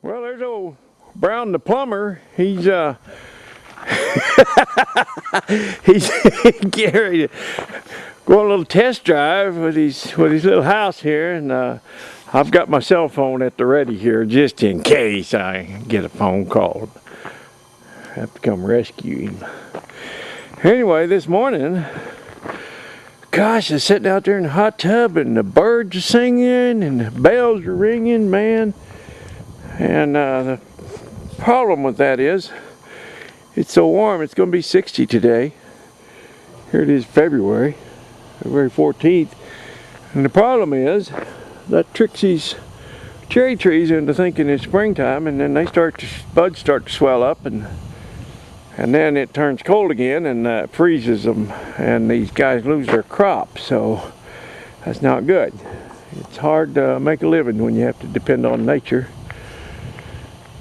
Well, there's old Brown the plumber. He's he's getting ready to go on a little test drive with his little house here, and I've got my cell phone at the ready here just in case I get a phone call. I have to come rescue him. Anyway, this morning, gosh, I was sitting out there in the hot tub and the birds are singing and the bells are ringing, man. And the problem with that is it's so warm. It's going to be 60 today. Here it is, February 14th. And the problem is that tricks these cherry trees into thinking it's springtime, and then buds start to swell up, and then it turns cold again and freezes them, and these guys lose their crop. So that's not good. It's hard to make a living when you have to depend on nature.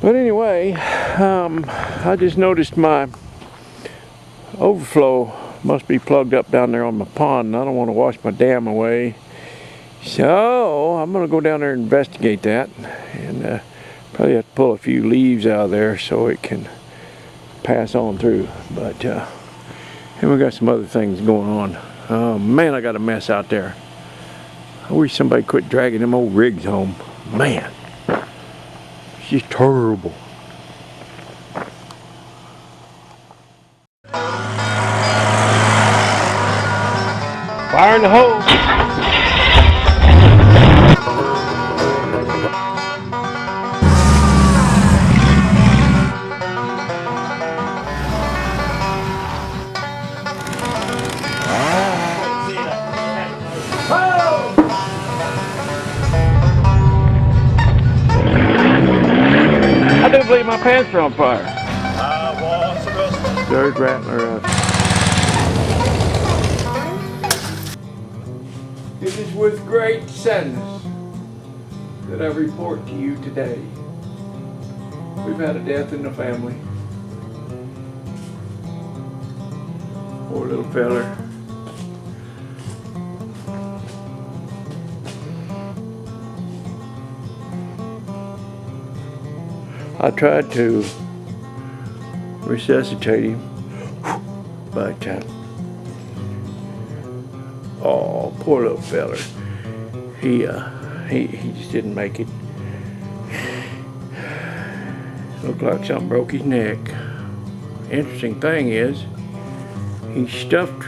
But anyway, I just noticed my overflow must be plugged up down there on my pond, and I don't want to wash my dam away. So I'm going to go down there and investigate that, and probably have to pull a few leaves out of there so it can pass on through. But and we got some other things going on. Oh man, I got a mess out there. I wish somebody quit dragging them old rigs home. Man, it's just terrible. Fire in the hose. I do believe my pants are on fire. What's the rest? Third rattler. It is with great sadness that I report to you today. We've had a death in the family. Poor little feller. I tried to resuscitate him, but oh, poor little feller. He just didn't make it. Looked like something broke his neck. Interesting thing is, he's stuffed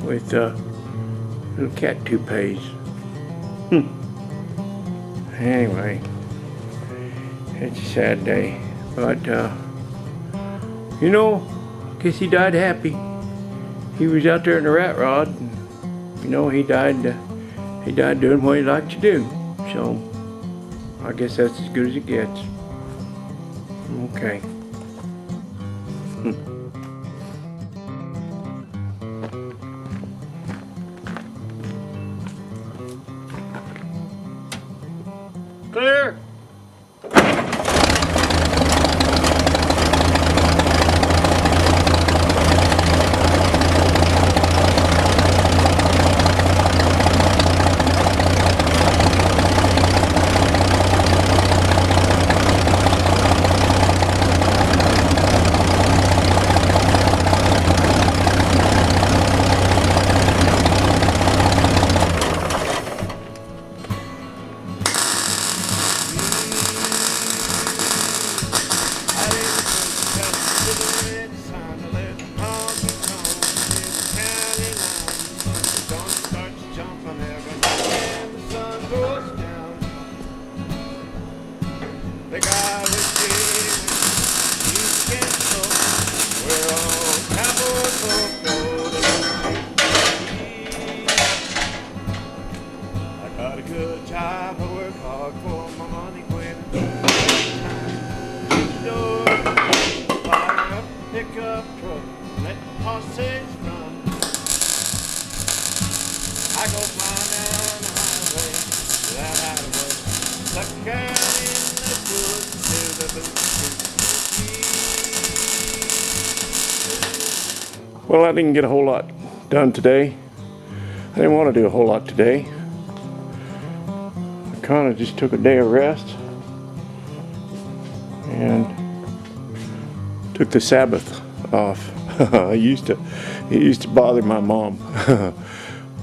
with little cat toupees. Anyway, it's a sad day, but you know, I guess he died happy. He was out there in the rat rod, and you know, he died doing what he liked to do. So I guess that's as good as it gets. Okay. Clear. Well, I didn't get a whole lot done today. I didn't want to do a whole lot today. I kind of just took a day of rest. and took the Sabbath off. It used to bother my mom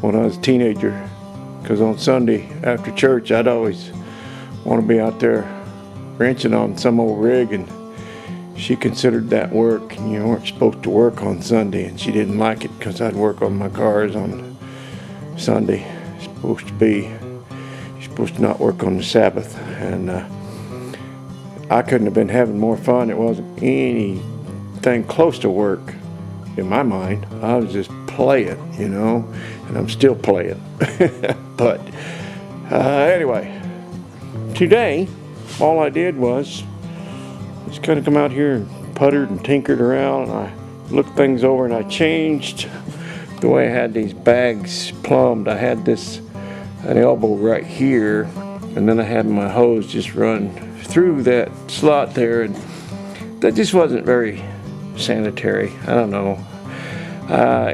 when I was a teenager, because on Sunday after church I'd always want to be out there wrenching on some old rig, and she considered that work, and you weren't supposed to work on Sunday, and she didn't like it because I'd work on my cars on Sunday. You're supposed to not work on the Sabbath, and I couldn't have been having more fun. It wasn't anything close to work in my mind. I was just playing, you know, and I'm still playing. But anyway, today all I did was just kind of come out here and puttered and tinkered around, and I looked things over, and I changed the way I had these bags plumbed. I had an elbow right here, and then I had my hose just run through that slot there, and that just wasn't very sanitary. I don't know.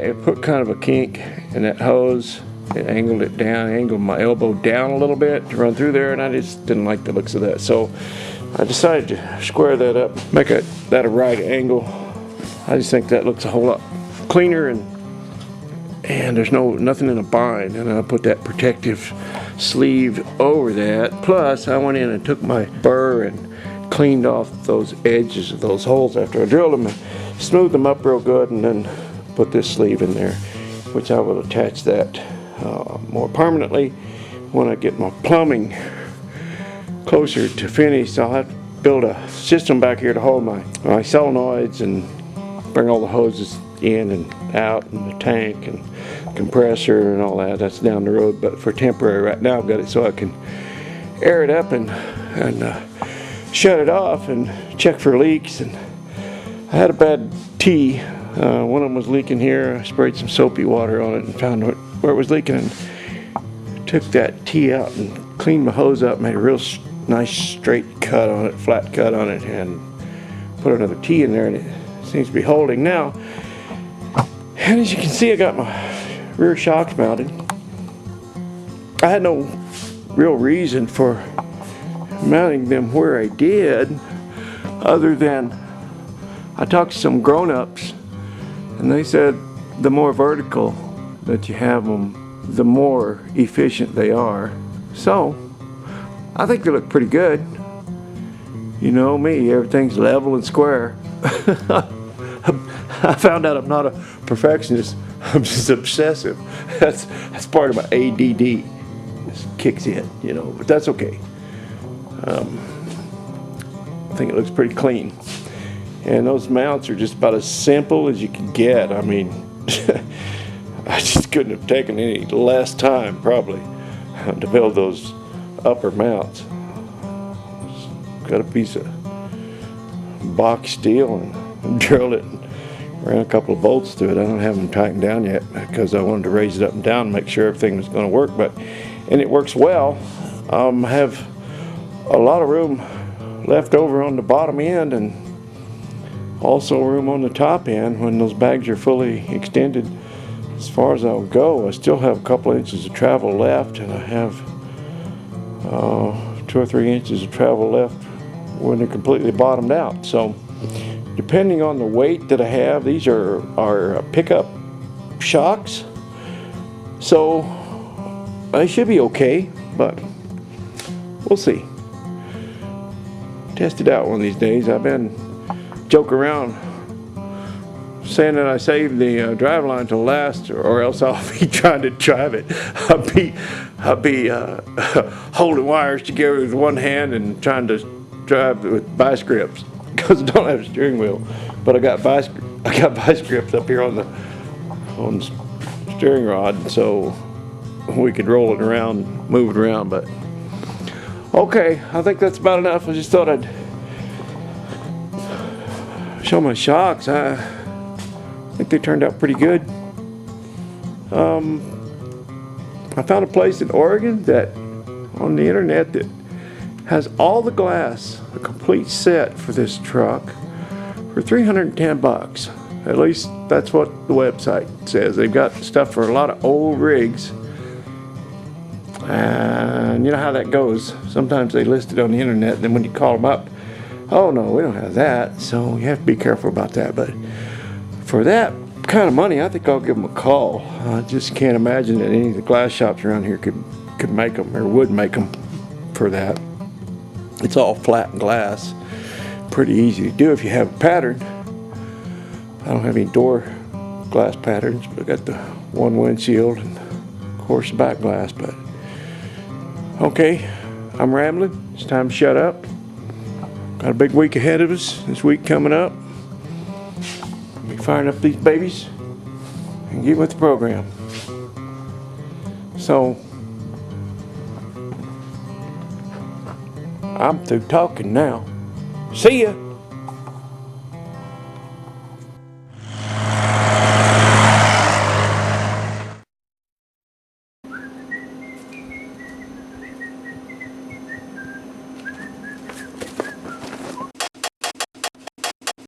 It put kind of a kink in that hose. It angled it down, angled my elbow down a little bit to run through there, and I just didn't like the looks of that. So I decided to square that up, make that a right angle. I just think that looks a whole lot cleaner, and there's nothing in a bind. And I put that protective sleeve over that. Plus, I went in and took my burr and cleaned off those edges of those holes after I drilled them and smoothed them up real good, and then put this sleeve in there, which I will attach that more permanently when I get my plumbing closer to finish. I'll have to build a system back here to hold my solenoids and bring all the hoses in and out, and the tank and compressor and all that. That's down the road, but for temporary right now I've got it so I can air it up and shut it off and check for leaks. And I had a bad tee. One of them was leaking here. I sprayed some soapy water on it and found where it was leaking, and took that tee out and cleaned my hose up, made a real nice straight cut on it, flat cut on it, and put another tee in there, and it seems to be holding now. And as you can see, I got my rear shocks mounted. I had no real reason for mounting them where I did, other than I talked to some grown-ups, and they said the more vertical that you have them, the more efficient they are. So I think they look pretty good. You know me, everything's level and square. I found out I'm not a perfectionist. I'm just obsessive. That's part of my ADD. Just kicks in, you know, but that's okay. I think it looks pretty clean. And those mounts are just about as simple as you can get. I mean, I just couldn't have taken any less time probably to build those upper mounts. Got a piece of box steel and drilled it and ran a couple of bolts to it. I don't have them tightened down yet because I wanted to raise it up and down and make sure everything was going to work. And it works well. I have a lot of room left over on the bottom end, and also room on the top end when those bags are fully extended. As far as I'll go, I still have a couple inches of travel left, and I have 2 or 3 inches of travel left when they're completely bottomed out. So depending on the weight that I have, these are pickup shocks, so I should be okay, but we'll see. Test it out one of these days. I've been joking around saying that I saved the driveline till last, or else I'll be trying to drive it. I'll be holding wires together with one hand and trying to drive with vice grips because I don't have a steering wheel. But I got vice grips up here on the steering rod, so we could roll it around, move it around. But okay, I think that's about enough. I just thought I'd show my shocks. I think they turned out pretty good. I found a place in Oregon that on the internet that has all the glass, a complete set for this truck for $310. At least that's what the website says. They've got stuff for a lot of old rigs. And you know how that goes. Sometimes they list it on the internet, then when you call them up, Oh no, we don't have that, so you have to be careful about that. But for that kind of money, I think I'll give them a call. I just can't imagine that any of the glass shops around here could make them or would make them for that. It's all flat glass, pretty easy to do if you have a pattern. I don't have any door glass patterns, but I got the one windshield and of course the back glass. But okay, I'm rambling. It's time to shut up. Got a big week ahead of us. This week coming up, we firing up these babies and get with the program. So I'm through talking now. See ya.